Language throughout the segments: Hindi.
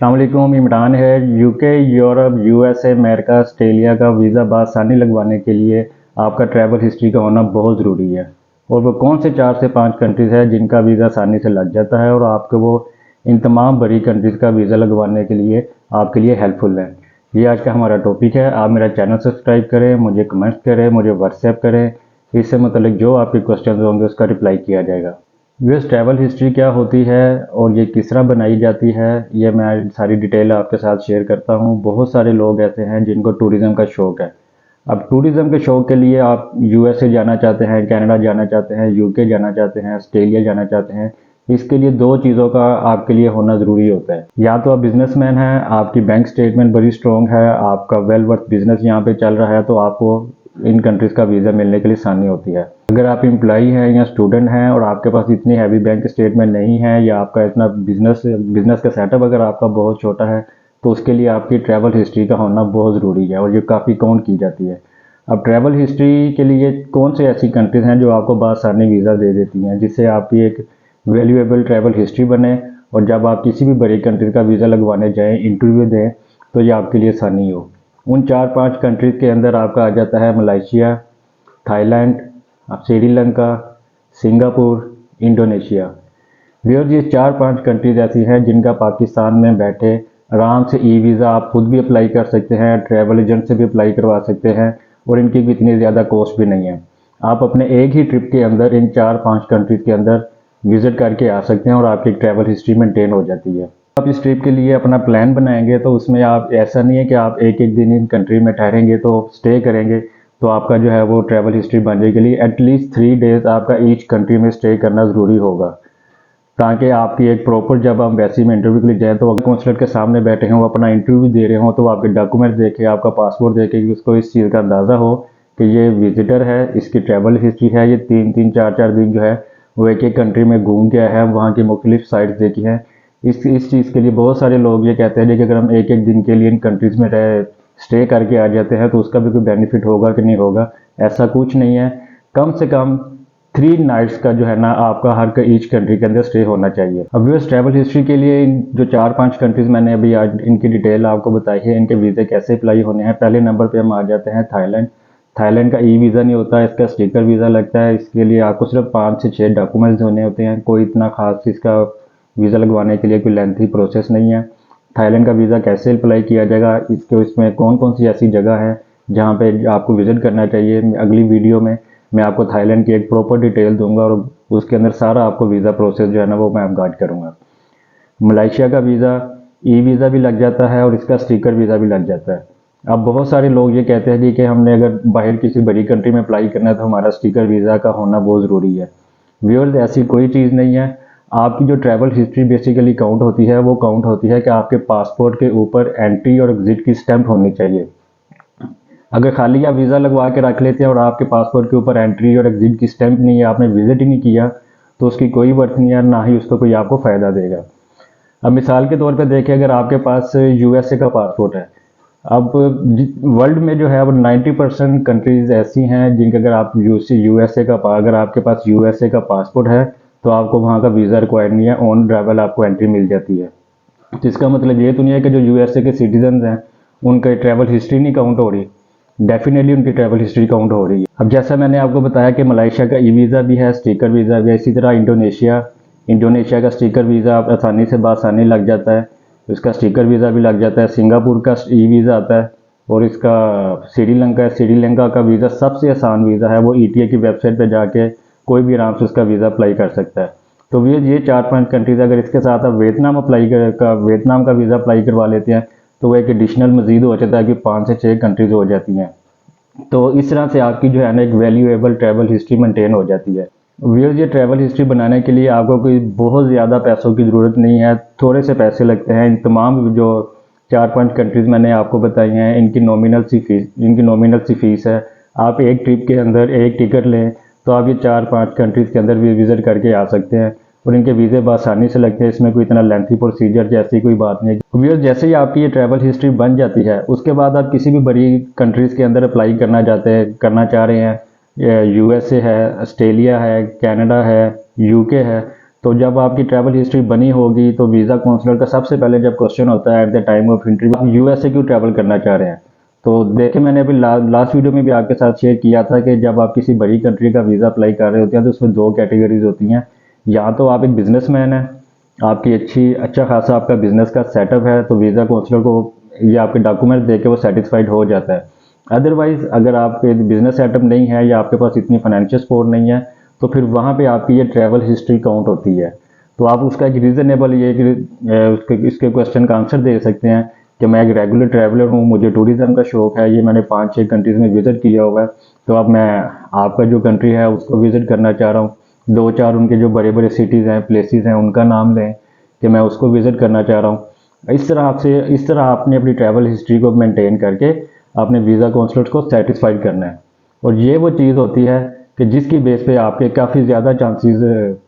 अस्सलामुअलैकुम। इमरान है। UK, Europe, USA, America, Australia का वीज़ा बआसानी लगवाने के लिए आपका ट्रैवल हिस्ट्री का होना बहुत ज़रूरी है। और वो कौन से 4 से 5 कंट्रीज़ है जिनका वीज़ा आसानी से लग जाता है और आपको वो इन तमाम बड़ी कंट्रीज़ का वीज़ा लगवाने के लिए आपके लिए हेल्पफुल है। ये आज का हमारा टॉपिक है। आप मेरा चैनल सब्सक्राइब करें, मुझे कमेंट्स करें, मुझे व्हाट्सएप करें। इससे मतलब जो आपके क्वेश्चन होंगे उसका रिप्लाई किया जाएगा। यूएस ट्रैवल हिस्ट्री क्या होती है और ये किस तरह बनाई जाती है, ये मैं सारी डिटेल आपके साथ शेयर करता हूँ। बहुत सारे लोग ऐसे हैं जिनको टूरिज़्म का शौक़ है। अब टूरिज़्म के शौक़ के लिए आप यूएसए जाना चाहते हैं, कनाडा जाना चाहते हैं, यूके जाना चाहते हैं, ऑस्ट्रेलिया जाना चाहते हैं। इसके लिए 2 चीज़ों का आपके लिए होना ज़रूरी होता है। या तो आप बिजनेसमैन हैं, आपकी बैंक स्टेटमेंट बड़ी स्ट्रॉन्ग है, आपका वेल वर्थ बिजनेस यहाँ पे चल रहा है, तो आपको इन कंट्रीज़ का वीज़ा मिलने के लिए आसानी होती है। अगर आप एम्प्लॉई हैं या स्टूडेंट हैं और आपके पास इतनी हैवी बैंक स्टेटमेंट नहीं है, या आपका इतना बिजनेस का सेटअप अगर आपका बहुत छोटा है, तो उसके लिए आपकी ट्रैवल हिस्ट्री का होना बहुत ज़रूरी है और ये काफ़ी काउंट की जाती है। अब ट्रैवल हिस्ट्री के लिए कौन सी ऐसी कंट्रीज़ हैं जो आपको बआसानी वीज़ा दे देती हैं, जिससे आपकी एक वैल्यूएबल ट्रैवल हिस्ट्री बने और जब आप किसी भी बड़ी कंट्री का वीज़ा लगवाने जाएँ, इंटरव्यू दें, तो ये आपके लिए आसानी हो। उन 4-5 कंट्रीज़ के अंदर आपका आ जाता है Malaysia, Thailand, Sri Lanka, Singapore, Indonesia. Viewers, ये 4-5 कंट्रीज़ ऐसी हैं जिनका पाकिस्तान में बैठे आराम से ई वीज़ा आप खुद भी अप्लाई कर सकते हैं, ट्रैवल एजेंट से भी अप्लाई करवा सकते हैं और इनकी भी इतनी ज़्यादा कॉस्ट भी नहीं है। आप अपने एक ही ट्रिप के अंदर इन 4-5 कंट्रीज़ के अंदर विज़िट करके आ सकते हैं और आपकी ट्रैवल हिस्ट्री मेंटेन हो जाती है। आप इस ट्रिप के लिए अपना प्लान बनाएंगे तो उसमें आप ऐसा नहीं है कि आप एक-एक दिन इन कंट्री में ठहरेंगे तो स्टे करेंगे तो आपका जो है वो ट्रैवल हिस्ट्री बन जाएगी। एटलीस्ट 3 डेज़ आपका ईच कंट्री में स्टे करना ज़रूरी होगा, ताकि आपकी एक प्रॉपर, जब हम वैसे में इंटरव्यू के लिए जाएँ तो अगर कॉन्सुलेट के सामने बैठे हों, वो अपना इंटरव्यू दे रहे हों, तो आपके डॉक्यूमेंट देखे, आपका पासपोर्ट देखे कि उसको इस चीज़ का अंदाज़ा हो कि ये विजिटर है, इसकी ट्रैवल हिस्ट्री है, ये 3-3, 4-4 दिन जो है वो एक-एक कंट्री में घूम के आया है, वहाँ की मुख्तलिफ साइट्स देखी हैं। इस चीज़ के लिए बहुत सारे लोग ये कहते हैं कि अगर हम एक-एक दिन के लिए इन कंट्रीज़ में स्टे करके आ जाते हैं तो उसका भी कोई बेनिफिट होगा कि नहीं होगा। ऐसा कुछ नहीं है। कम से कम 3 नाइट्स का जो है ना आपका हर ईच कंट्री के अंदर स्टे होना चाहिए। अब यूएस ट्रैवल हिस्ट्री के लिए इन जो 4-5 कंट्रीज़ मैंने अभी आज इनकी डिटेल आपको बताई है, इनके वीज़े कैसे अप्लाई होने हैं। पहले नंबर पे हम आ जाते हैं थाईलैंड। थाईलैंड का ई वीज़ा नहीं होता, इसका स्टिकर वीज़ा लगता है। इसके लिए आपको सिर्फ 5 से 6 डॉक्यूमेंट्स होने होते हैं। कोई इतना खास इसका वीज़ा लगवाने के लिए कोई लेंथी प्रोसेस नहीं है। थाईलैंड का वीज़ा कैसे अप्लाई किया जाएगा, इसमें कौन कौन सी ऐसी जगह है जहाँ पे आपको विज़िट करना चाहिए, अगली वीडियो में मैं आपको थाईलैंड की एक प्रॉपर डिटेल दूंगा और उसके अंदर सारा आपको वीज़ा प्रोसेस जो है ना वो मैं गाइड करूँगा। मलेशिया का वीज़ा ई वीज़ा भी लग जाता है और इसका स्टिकर वीज़ा भी लग जाता है। अब बहुत सारे लोग ये कहते हैं कि हमने अगर बाहर किसी बड़ी कंट्री में अप्लाई करना है तो हमारा स्टिकर वीज़ा का होना बहुत ज़रूरी है। व्यूअर्स, ऐसी कोई चीज़ नहीं है। आपकी जो ट्रैवल हिस्ट्री बेसिकली काउंट होती है वो काउंट होती है कि आपके पासपोर्ट के ऊपर एंट्री और एग्जिट की स्टैंप होनी चाहिए। अगर खाली आप वीज़ा लगवा के रख लेते हैं और आपके पासपोर्ट के ऊपर एंट्री और एग्जिट की स्टैंप नहीं है, आपने विजिट ही नहीं किया, तो उसकी कोई वर्थ नहीं है, ना ही उसका कोई आपको फ़ायदा देगा। अब मिसाल के तौर पे देखें, अगर आपके पास यूएसए का पासपोर्ट है, अब वर्ल्ड में जो है वो 90% कंट्रीज़ ऐसी हैं जिनके अगर आप अगर आपके पास यूएसए का पासपोर्ट है तो आपको वहाँ का वीज़ा रिक्वायर्ड नहीं है, ऑन अराइवल आपको एंट्री मिल जाती है। तो इसका मतलब ये तो नहीं है कि जो यूएसए के सिटीजन हैं उनका ट्रैवल हिस्ट्री नहीं काउंट हो रही, डेफिनेटली उनकी ट्रैवल हिस्ट्री काउंट हो रही है। अब जैसा मैंने आपको बताया कि मलेशिया का ई वीज़ा भी है, स्टिकर वीज़ा भी है। इसी तरह इंडोनेशिया का स्टिकर वीज़ा आसानी से बआसानी लग जाता है, इसका स्टिकर वीज़ा भी लग जाता है। सिंगापुर का ई वीज़ा आता है और इसका श्रीलंका का वीज़ा सबसे आसान वीज़ा है। वो ईटीए की वेबसाइट पर जाके कोई भी आराम से उसका वीज़ा अप्लाई कर सकता है। तो ये 4-5 कंट्रीज़, अगर इसके साथ आप वियतनाम का वीज़ा अप्लाई करवा लेते हैं तो वो एक एडिशनल मज़ीद हो जाता है कि 5 से 6 कंट्रीज़ हो जाती हैं। तो इस तरह से आपकी जो है ना एक वैल्यूएबल ट्रैवल हिस्ट्री मेंटेन हो जाती है। व्यूअर्स, ये ट्रैवल हिस्ट्री बनाने के लिए आपको कोई बहुत ज़्यादा पैसों की ज़रूरत नहीं है, थोड़े से पैसे लगते हैं। इन तमाम जो 4-5 कंट्रीज़ मैंने आपको बताई हैं इनकी नॉमिनल सी फ़ीस है। आप एक ट्रिप के अंदर एक टिकट लें तो आप ये 4-5 कंट्रीज़ के अंदर भी विज़िट करके आ सकते हैं और इनके वीज़े बआसानी से लगते हैं। इसमें कोई इतना लेंथी प्रोसीजर जैसी कोई बात नहीं है। व्यूअर्स, जैसे ही आपकी ये ट्रैवल हिस्ट्री बन जाती है उसके बाद आप किसी भी बड़ी कंट्रीज़ के अंदर अप्लाई करना चाह रहे हैं, यूएसए है, ऑस्ट्रेलिया है, कनाडा है, यूके है, तो जब आपकी ट्रैवल हिस्ट्री बनी होगी तो वीज़ा काउंसलर का सबसे पहले जब क्वेश्चन होता है at the time of interview, आप यूएसए क्यों ट्रैवल करना चाह रहे हैं। तो देखिए, मैंने अभी लास्ट वीडियो में भी आपके साथ शेयर किया था कि जब आप किसी बड़ी कंट्री का वीज़ा अप्लाई कर रहे होते हैं तो उसमें दो कैटेगरीज होती हैं। या तो आप एक बिजनेसमैन हैं, आपकी अच्छा खासा आपका बिजनेस का सेटअप है, तो वीज़ा काउंसलर को ये आपके डॉक्यूमेंट देके वो सेटिस्फाइड हो जाता है। अदरवाइज अगर आपके बिजनेस सेटअप नहीं है या आपके पास इतनी फाइनेंशियल सपोर्ट नहीं है, तो फिर वहाँ पे आपकी ये ट्रैवल हिस्ट्री काउंट होती है। तो आप उसका एक रीज़नेबल ये इसके क्वेश्चन का आंसर दे सकते हैं कि मैं एक रेगुलर ट्रैवलर हूँ, मुझे टूरिज़्म का शौक है, ये मैंने 5-6 कंट्रीज़ में विज़िट किया हुआ है, तो अब मैं आपका जो कंट्री है उसको विज़िट करना चाह रहा हूँ। 2-4 उनके जो बड़े बड़े सिटीज़ हैं, प्लेसेस हैं, उनका नाम लें कि मैं उसको विज़िट करना चाह रहा हूँ। इस तरह आपने अपनी ट्रैवल हिस्ट्री को मेंटेन करके आपने वीज़ा काउंसलर्स को सेटिस्फाइड करना है। और ये वो चीज़ होती है कि जिसकी बेस पे आपके काफ़ी ज़्यादा चांसेस,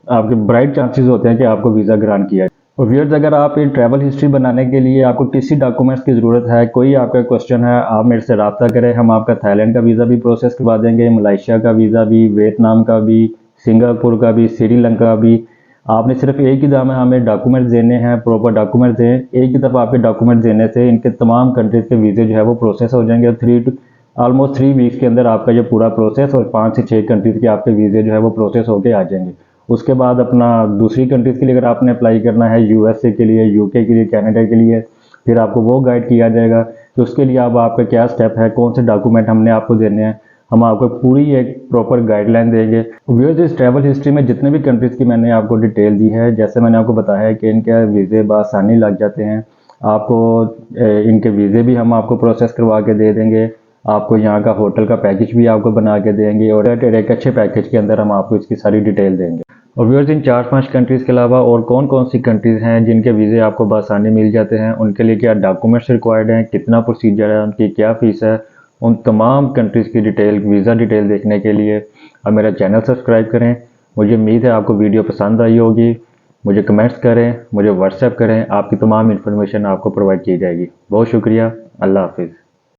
आपके ब्राइट चांसेस होते हैं कि आपको वीज़ा ग्रांट किया जाए। और व्यूअर्स, अगर आप ये ट्रैवल हिस्ट्री बनाने के लिए आपको किसी डॉक्यूमेंट्स की ज़रूरत है, कोई आपका क्वेश्चन है, आप मेरे से रब्ता करें। हम आपका थाईलैंड का वीज़ा भी प्रोसेस करवा देंगे, मलेशिया का वीज़ा भी, वियतनाम का भी, सिंगापुर का भी, श्रीलंका का भी। आपने सिर्फ एक ही दफ़ा हमें डॉक्यूमेंट्स देने हैं, प्रॉपर डॉक्यूमेंट्स दें। एक ही दफ़ा आपके डॉक्यूमेंट्स देने से इनके तमाम कंट्रीज़ के वीज़े जो है वो प्रोसेस हो जाएंगे। और ऑलमोस्ट 3 वीक्स के अंदर आपका ये पूरा प्रोसेस और 5 से 6 कंट्रीज़ के आपके वीज़े जो है वो प्रोसेस होके आ जाएंगे। उसके बाद अपना दूसरी कंट्रीज़ के लिए अगर आपने अप्लाई करना है, यूएसए के लिए, यूके के लिए, कनाडा के लिए, फिर आपको वो गाइड किया जाएगा कि उसके लिए अब आपका क्या स्टेप है, कौन से डॉक्यूमेंट हमने आपको देने हैं। हम आपको पूरी एक प्रॉपर गाइडलाइन देंगे। व्यूअर्स, इस ट्रैवल हिस्ट्री में जितने भी कंट्रीज़ की मैंने आपको डिटेल दी है, जैसे मैंने आपको बताया है कि इनके वीज़े बआसानी लग जाते हैं। आपको इनके वीज़े भी हम आपको प्रोसेस करवा के दे देंगे। आपको यहाँ का होटल का पैकेज भी आपको बना के देंगे और एक अच्छे पैकेज के अंदर हम आपको इसकी सारी डिटेल देंगे। और व्यूअर्स, इन 4-5 कंट्रीज़ के अलावा और कौन कौन सी कंट्रीज़ हैं जिनके वीज़े आपको बआसानी मिल जाते हैं, उनके लिए क्या डॉक्यूमेंट्स रिक्वायर्ड हैं, कितना प्रोसीजर है, उनकी क्या फ़ीस है, उन तमाम कंट्रीज़ की डिटेल, वीज़ा डिटेल देखने के लिए आप मेरा चैनल सब्सक्राइब करें। मुझे उम्मीद है आपको वीडियो पसंद आई होगी। मुझे कमेंट्स करें, मुझे व्हाट्सएप करें, आपकी तमाम इन्फॉर्मेशन आपको प्रोवाइड की जाएगी। बहुत शुक्रिया। अल्लाह हाफिज़।